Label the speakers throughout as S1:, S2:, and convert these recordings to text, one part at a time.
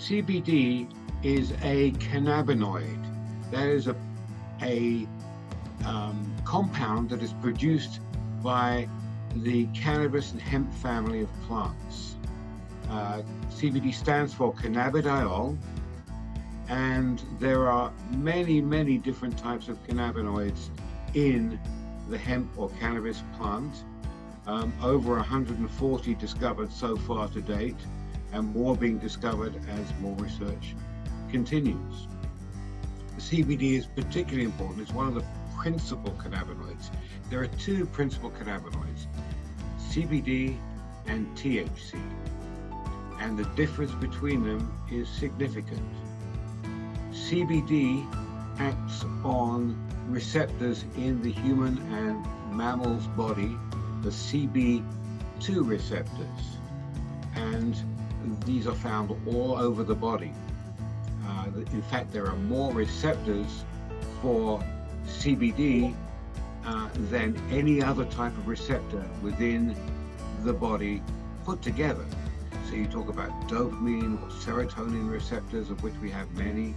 S1: CBD is a cannabinoid. That is a compound that is produced by the cannabis and hemp family of plants. CBD stands for cannabidiol, and there are many different types of cannabinoids in the hemp or cannabis plant. Over 140 discovered so far to date, and more being discovered as more research continues. The CBD is particularly important. It's one of the principal cannabinoids. There are two principal cannabinoids, CBD and THC, and the difference between them is significant. CBD acts on receptors in the human and mammal's body, the CB2 receptors, and these are found all over the body. In fact, there are more receptors for CBD than any other type of receptor within the body put together. So you talk about dopamine or serotonin receptors, of which we have many,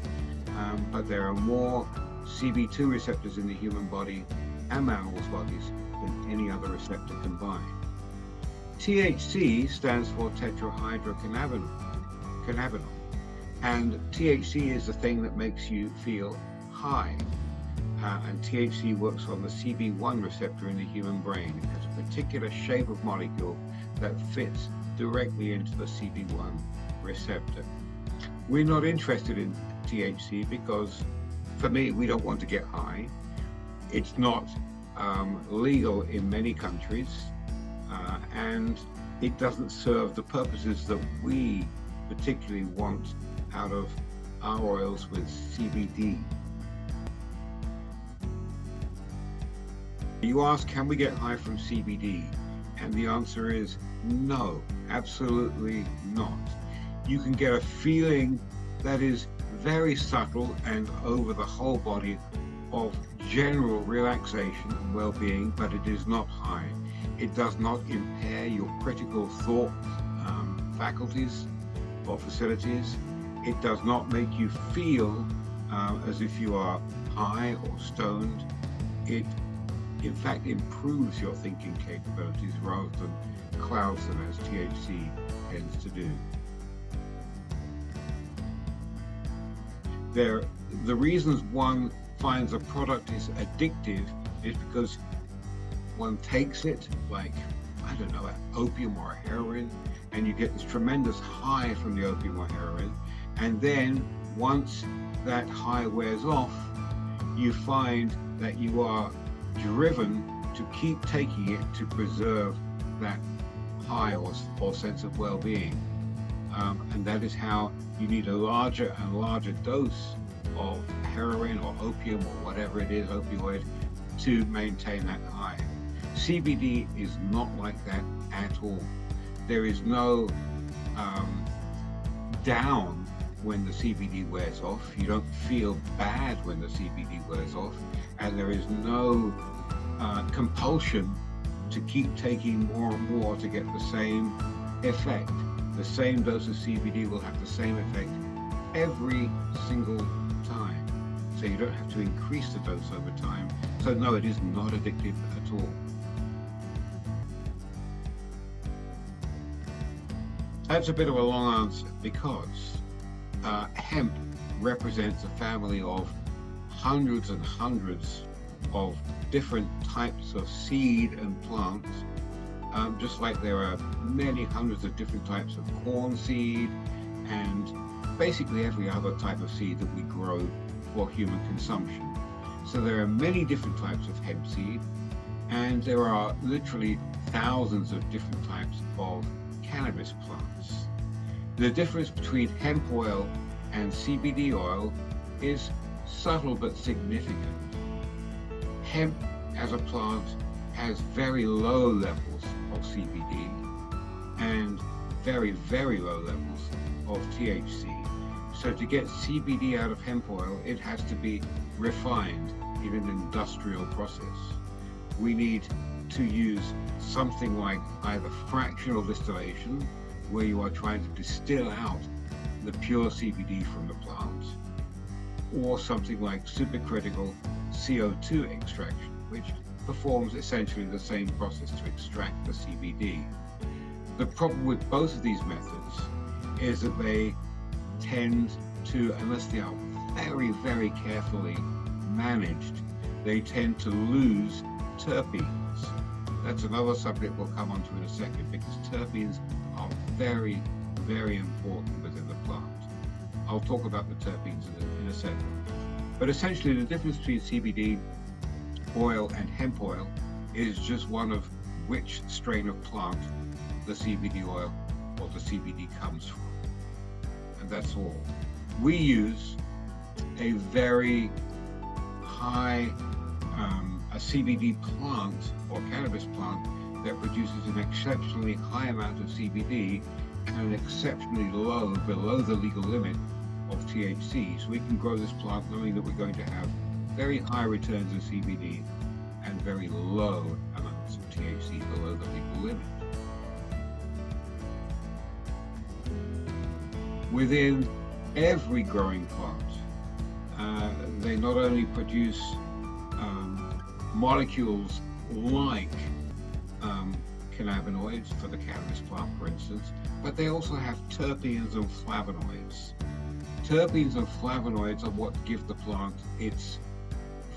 S1: but there are more CB2 receptors in the human body and mammals' bodies than any other receptor combined. THC stands for tetrahydrocannabinol, and THC is the thing that makes you feel high. And THC works on the CB1 receptor in the human brain. It has a particular shape of molecule that fits directly into the CB1 receptor. We're not interested in THC because, for me, we don't want to get high. It's not legal in many countries, and it doesn't serve the purposes that we particularly want out of our oils with CBD. You ask, can we get high from CBD? And the answer is no, absolutely not. You can get a feeling that is very subtle and over the whole body of general relaxation and well-being, but it is not high. It does not impair your critical thought faculties or facilities. It does not make you feel as if you are high or stoned. It, in fact, improves your thinking capabilities rather than clouds them, as THC tends to do. The reasons one finds a product is addictive is because one takes it like, I don't know, opium or heroin, and you get this tremendous high from the opium or heroin, and then once that high wears off, you find that you are driven to keep taking it to preserve that high or sense of well-being. And that is how you need a larger and larger dose of heroin or opium or whatever it is, opioid, to maintain that high. CBD is not like that at all. There is no down when the CBD wears off. You don't feel bad when the CBD wears off, and there is no compulsion to keep taking more and more to get the same effect. The same dose of CBD will have the same effect every single time. So you don't have to increase the dose over time. So no, it is not addictive at all. That's a bit of a long answer because hemp represents a family of hundreds and hundreds of different types of seed and plants, just like there are many hundreds of different types of corn seed and basically every other type of seed that we grow for human consumption. So there are many different types of hemp seed, and there are literally thousands of different types of cannabis plants. The difference between hemp oil and CBD oil is subtle but significant. Hemp as a plant has very low levels of CBD and very, very low levels of THC. So to get CBD out of hemp oil, it has to be refined in an industrial process. We need to use something like either fractional distillation, where you are trying to distill out the pure CBD from the plant, or something like supercritical CO2 extraction, which performs essentially the same process to extract the CBD. The problem with both of these methods is that they tend to, unless they are very, very carefully managed, they tend to lose terpenes. That's another subject we'll come on to in a second, because terpenes are very, very important within the plant. I'll talk about the terpenes in a second. But essentially the difference between CBD oil and hemp oil is just one of which strain of plant the CBD oil or the CBD comes from. And that's all. We use a very high a CBD plant or cannabis plant that produces an exceptionally high amount of CBD and an exceptionally low, below the legal limit of THC. So we can grow this plant knowing that we're going to have very high returns of CBD and very low amounts of THC below the legal limit. Within every growing plant, they not only produce molecules like cannabinoids for the cannabis plant, for instance, but they also have terpenes and flavonoids. Terpenes and flavonoids are what give the plant its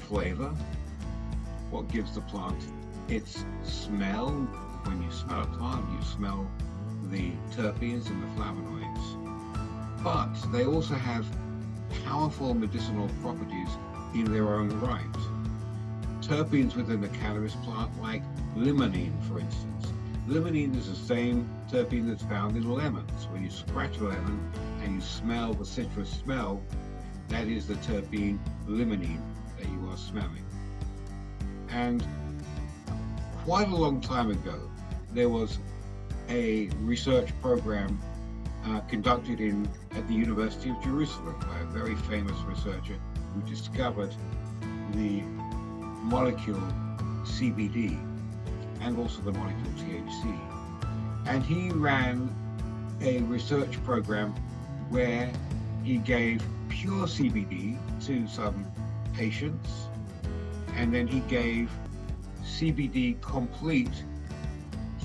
S1: flavor, what gives the plant its smell. When you smell a plant, you smell the terpenes and the flavonoids. But they also have powerful medicinal properties in their own right. Terpenes within the cannabis plant, like limonene, for instance. Limonene is the same terpene that's found in lemons. When you scratch a lemon and you smell the citrus smell, that is the terpene limonene that you are smelling. And quite a long time ago, there was a research program conducted at the University of Jerusalem by a very famous researcher who discovered the molecule CBD and also the molecule THC. And he ran a research program where he gave pure CBD to some patients, and then he gave CBD complete,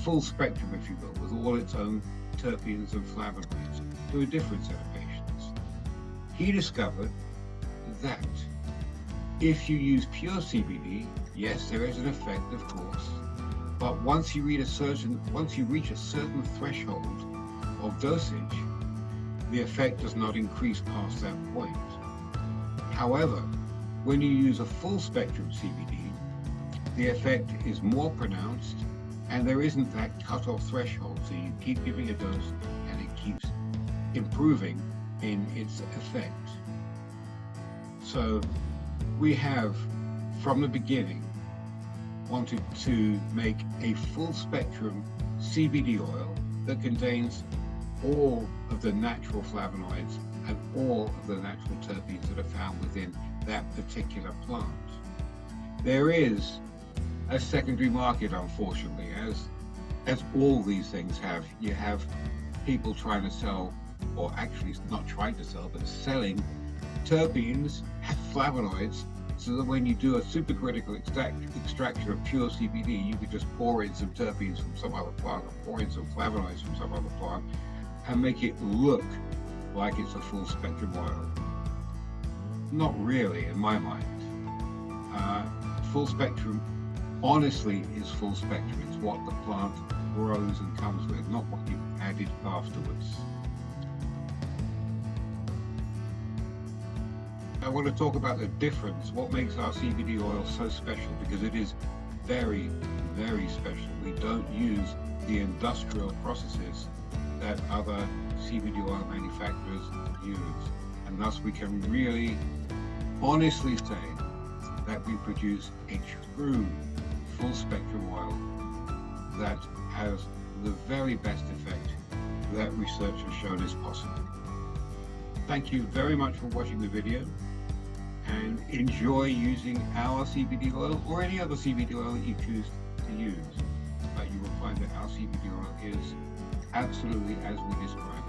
S1: full spectrum, if you will, with all its own terpenes and flavonoids to a different set of patients. He discovered that if you use pure CBD, yes, there is an effect, of course, but once you reach a certain threshold of dosage, the effect does not increase past that point. However, when you use a full spectrum CBD, the effect is more pronounced and there isn't that cutoff threshold. So you keep giving a dose and it keeps improving in its effect. So we have, from the beginning, wanted to make a full spectrum CBD oil that contains all of the natural flavonoids and all of the natural terpenes that are found within that particular plant. There is a secondary market, unfortunately, as all these things have. You have people trying to sell, or actually not trying to sell, but selling terpenes, flavonoids, so that when you do a supercritical extraction of pure CBD, you could just pour in some terpenes from some other plant, or pour in some flavonoids from some other plant, and make it look like it's a full spectrum oil. Not really, in my mind. Full spectrum, honestly, is full spectrum. It's what the plant grows and comes with, not what you've added afterwards. I want to talk about the difference, what makes our CBD oil so special, because it is very, very special. We don't use the industrial processes that other CBD oil manufacturers use, and thus we can really honestly say that we produce a true full spectrum oil that has the very best effect that research has shown is possible. Thank you very much for watching the video, and enjoy using our CBD oil or any other CBD oil that you choose to use. But you will find that our CBD oil is absolutely as we described.